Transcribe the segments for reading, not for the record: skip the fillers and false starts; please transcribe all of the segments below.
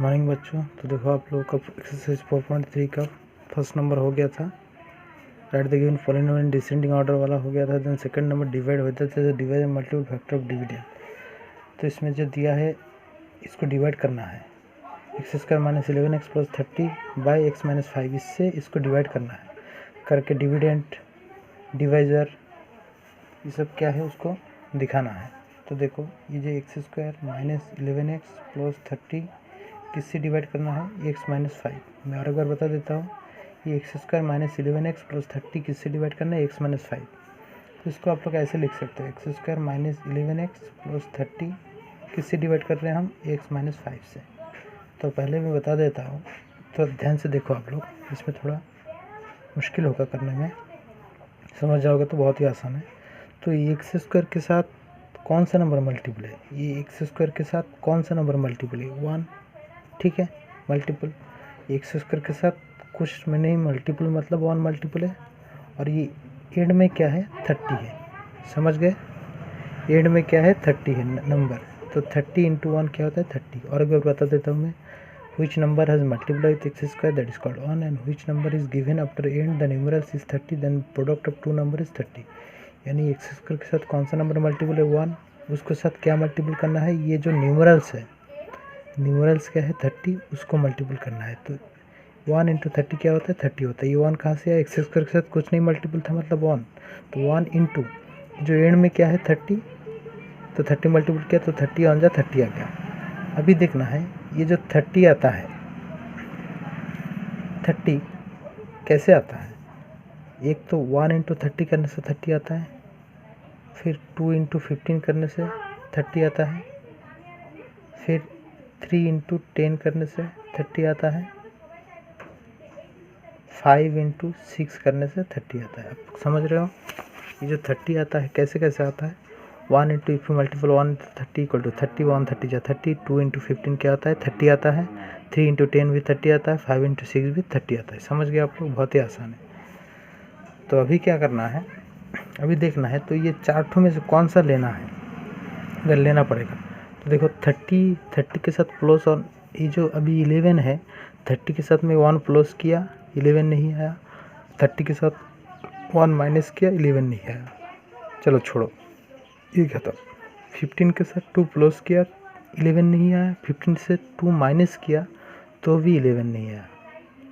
Morning बच्चों। तो देखो आप लोगों का एक्सरसाइज 4.3 का फर्स्ट नंबर हो गया था, right the given following in descending order वाला हो गया था। देन सेकंड नंबर डिवाइड होता था, divide multiple factor of dividend. तो इसमें जो दिया है इसको डिवाइड करना है, x square minus 11x plus 30 by x minus 5, इससे इसको डिवाइड करना है करके डिविडेंड डिवाइजर ये सब क्या है उसको दिखाना है। तो देखो ये जो x square minus 11x plus 30 किससे डिवाइड करना है, एक्स माइनस 5। मैं और एक बार बता देता हूँ, ये x square minus 11x plus 30 किससे डिवाइड करना है, एक्स माइनस 5। तो इसको आप लोग ऐसे लिख सकते हैं, x square minus 11x plus 30 किससे डिवाइड कर रहे हैं हम, एक्स माइनस 5 से। तो पहले मैं बता देता हूँ, तो ध्यान से देखो आप लोग, इसमें थोड़ा मुश्किल होगा करने में, समझ जाओगे तो बहुत ही आसान है। तो ये एक्स स्क्वायर के साथ कौन सा नंबर मल्टीपल है, ये एक्स स्क्वायर के साथ कौन सा नंबर मल्टीपल है, 1, ठीक है, मल्टीपल। एक्स स्क्वायर के साथ कुछ में नहीं मल्टीपल मतलब 1 मल्टीपल है। और ये एंड में क्या है, 30 है, समझ गए, एंड में क्या है 30 है नंबर। तो 30 इंटू 1 क्या होता है 30। और एक बार बता देता हूँ मैं, which number has multiplied with x square, that is called 1, and which number is given after end the numerals is 30, then product of two number is 30। यानी एक्स स्क्वायर के साथ कौन सा नंबर मल्टीपल है, 1, उसके साथ क्या मल्टीपल करना है, ये जो न्यूमरल्स है, न्यूमरल्स क्या है 30, उसको मल्टीपल करना है। तो 1 इंटू 30 क्या होता है 30 होता है। ये 1 कहाँ से आया, एक्स स्क्वायर के साथ कुछ नहीं मल्टीपल था मतलब 1। तो 1 इंटू जो एंड में क्या है 30, तो 30 मल्टीपल किया तो 30 ऑन जा 30 आ गया। अभी देखना है ये जो 30 आता है, 30 कैसे आता है, एक तो 1 इंटू 30 करने से 30 आता है, फिर 2 इंटू 15 करने से 30 आता है, फिर 3 इंटू 10 करने से 30 आता है, 5 इंटू 6 करने से 30 आता है। आप समझ रहे हो, ये जो 30 आता है कैसे कैसे आता है, 1 into if multiple 1 into 30 equal to 30, 1 30 जा 30, 2 इंटू 15 क्या आता है 30 आता है, 3 इंटू 10 भी 30 आता है, 5 इंटू 6 भी 30 आता है। समझ गए आप लोग, बहुत ही आसान है। तो अभी क्या करना है, अभी देखना है तो ये चारों में से कौन सा लेना है, अगर लेना पड़ेगा तो देखो 30 के साथ प्लस, और ये जो अभी 11 है 30 के साथ में 1 प्लस किया 11 नहीं आया, 30 के साथ 1 माइनस किया 11 नहीं आया, चलो छोड़ो ये खत्म। 15 के साथ 2 प्लस किया 11 नहीं आया, 15 से 2 माइनस किया तो भी 11 नहीं आया,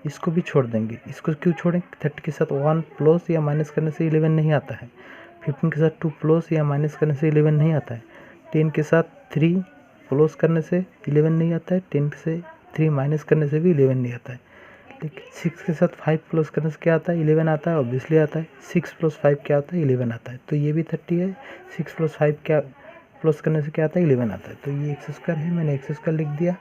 इसको भी छोड़ देंगे। इसको क्यों छोड़ेंगे, 30 के साथ 1 प्लस या माइनस करने से 11 नहीं आता है, 15 के साथ 2 प्लस या माइनस करने से 11 नहीं आता है, 10 के साथ 3 प्लस करने से 11 नहीं आता है, 10 से 3 माइनस करने से भी 11 नहीं आता है। लेकिन 6 के साथ 5 प्लस करने से क्या आता है, 11 आता है, ऑब्वियसली आता है। 6 प्लस 5 क्या आता है, 11 आता है। तो ये भी 30 है, 6 प्लस 5 क्या प्लस करने से क्या आता है, 11 आता है। तो ये एक्स स्क्वायर है, मैंने एक्स स्क्वायर लिख दिया।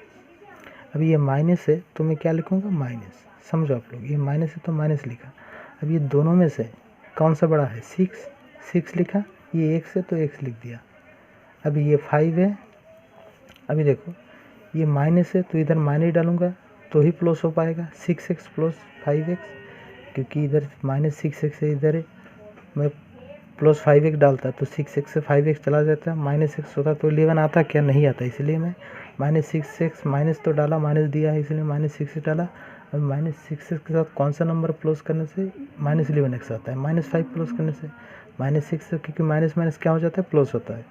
अभी ये माइनस है तो मैं क्या लिखूँगा, माइनस। समझो आप लोग, ये माइनस है तो माइनस लिखा। अब ये दोनों में से कौन सा बड़ा है, 6 लिखा, ये एक्स है तो एक्स लिख दिया। अभी ये 5 है, अभी देखो ये माइनस है तो इधर माइनस डालूंगा तो ही प्लस हो पाएगा, 6x प्लस 5x, क्योंकि इधर माइनस 6x है, इधर मैं प्लस 5x डालता तो 6x से 5x चला जाता, माइनस x होता तो 11 आता क्या, नहीं आता, इसलिए मैं माइनस 6x माइनस तो डाला, माइनस दिया है इसलिए माइनस 6 डाला। अब माइनस 6x के साथ कौन सा नंबर प्लस करने से माइनस 11x आता है, माइनस 5 प्लस करने से माइनस 6, क्योंकि माइनस माइनस क्या हो जाता है, प्लस होता है।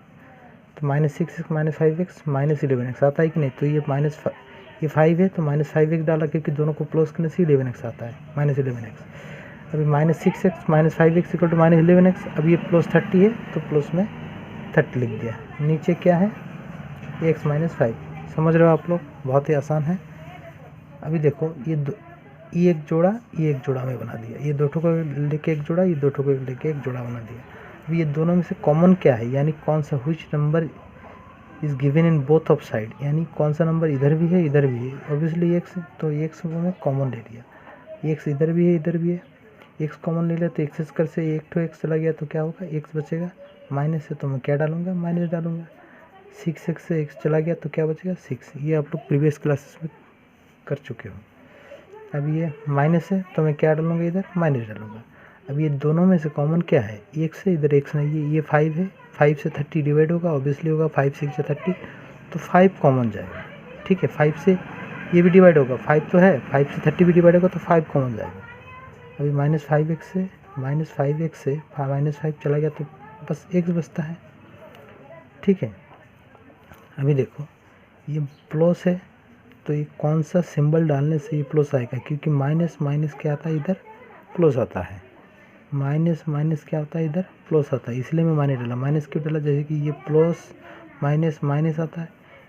तो minus 6x minus 5x minus 11x आता है कि नहीं, तो ये ये 5 है तो माइनस 5x डाला, क्योंकि दोनों को प्लस करने से 11x आता है, माइनस 11x। अभी minus 6x minus 5x equal to minus 11x। अब ये प्लस 30 है तो प्लस में 30 लिख दिया, नीचे क्या है, x माइनस 5। समझ रहे हो आप लोग, बहुत ही आसान है। अभी देखो ये एक जोड़ा में बना दिया, ये दो ठो को लेके एक जोड़ा, ये दो ठो को लेके एक जोड़ा बना दिया। अब ये दोनों में से कॉमन क्या है, यानी कौन सा, which number is given in both of side, यानी कौन सा नंबर इधर भी है इधर भी है, ऑब्वियसली एक्स है तो एक्स में कॉमन ले लिया, एक्स इधर भी है इधर भी है, एक्स कॉमन ले लिया तो एक्स स्क्वायर से एक ठो एक्स चला गया तो क्या होगा, एक्स बचेगा, माइनस है तो मैं क्या डालूंगा, माइनस डालूंगा। 6x से एक्स चला गया तो क्या बचेगा, 6। ये आप लोग प्रीवियस क्लासेस में कर चुके हो। अब ये माइनस है तो मैं क्या डालूंगा, इधर माइनस डालूंगा। अब ये दोनों में से कॉमन क्या है, एक से इधर एक्स नहीं है, ये 5 है, 5 से 30 डिवाइड होगा, ऑब्वियसली होगा 5 6 से 30, तो 5 कॉमन जाएगा, ठीक है। 5 से ये भी डिवाइड होगा, 5 तो है, 5 से 30 भी डिवाइड होगा तो 5 कॉमन जाएगा। अभी -5x से -5 चला गया तो बस x बचता है। ठीक है, अभी देखो ये प्लस है तो ये कौन सा सिंबल डालने से ये प्लस आएगा, क्योंकि माइनस माइनस क्या आता है इधर प्लस आता है, माइनस माइनस क्या आता है इधर प्लस आता है, इसलिए मैं माइनस डाला। माइनस क्यों डाला, जैसे कि ये प्लस माइनस माइनस आता है,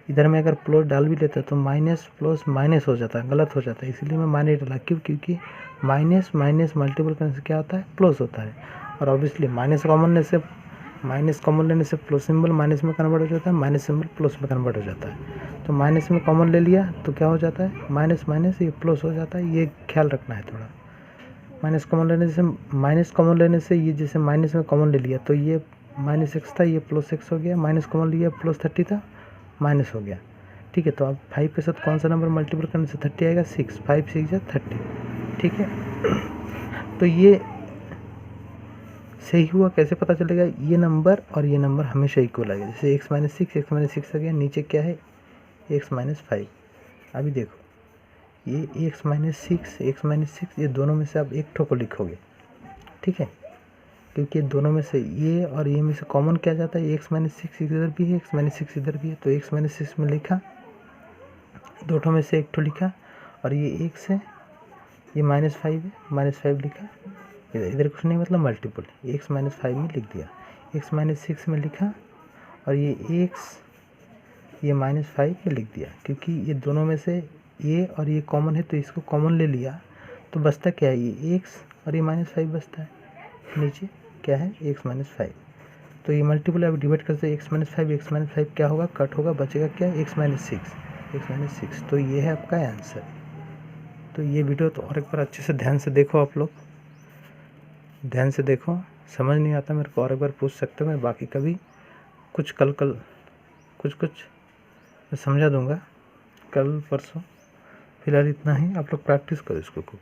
इधर में अगर प्लस डाल भी लेता तो माइनस प्लस माइनस हो जाता है, गलत हो जाता है, इसलिए मैं माइनस डाला। क्यों, क्योंकि माइनस माइनस मल्टीपल करने से क्या होता है प्लस होता है, और ऑब्वियसली माइनस कॉमन लेने से प्लस सिंबल माइनस में कन्वर्ट हो जाता है, माइनस सिंबल प्लस में कन्वर्ट हो जाता है। तो माइनस में कॉमन ले लिया तो क्या हो जाता है, माइनस माइनस ये प्लस हो जाता है, ये ख्याल रखना है थोड़ा। माइनस कॉमन लेने से ये जैसे माइनस में कॉमन ले लिया तो ये -x था, ये +x हो गया, माइनस कॉमन लिया +30 था, माइनस हो गया। ठीक है, तो अब 5 के साथ कौन सा नंबर मल्टीपल करने से 30 आएगा, 6, 5 6 30। ठीक है, तो ये सही हुआ। कैसे पता चलेगा, ये नंबर और ये नंबर हमेशा इक्वल आएगा। जैसे x - 6 आ गया, नीचे क्या है x - 5। अभी देखो ये x - 6 ये दोनों में से आप एक ठो को लिखोगे। ठीक है, क्योंकि दोनों में से ये और ये में से कॉमन क्या जाता है, x - 6 इधर भी है, x - 6 इधर भी है, तो x - 6 में लिखा, दो ठो में से एक ठो लिखा, और ये x है, ये -5 है, -5 लिखा, इधर कुछ नहीं मतलब मल्टीपल, x - 5 में लिख दिया, x - 6 में लिखा, और ये x ये -5 में लिख दिया। क्योंकि ये दोनों में से ये और ये कॉमन है तो इसको कॉमन ले लिया, तो बचता क्या है, ये x और ये -5 बचता है, नीचे क्या है x - 5। तो ये मल्टीपल अब डिवाइड करते x - 5 क्या होगा, कट होगा, बचेगा क्या, x - 6। तो ये है आपका आंसर। तो ये वीडियो तो और एक बार अच्छे से ध्यान से देखो, आप लोग ध्यान से देखो, समझ नहीं आता मेरे को और एक बार पूछ सकते हो, मैं बाकी कभी कुछ कुछ मैं समझा दूंगा कल परसों। फिलहाल इतना ही, आप लोग प्रैक्टिस करो इसको खूब।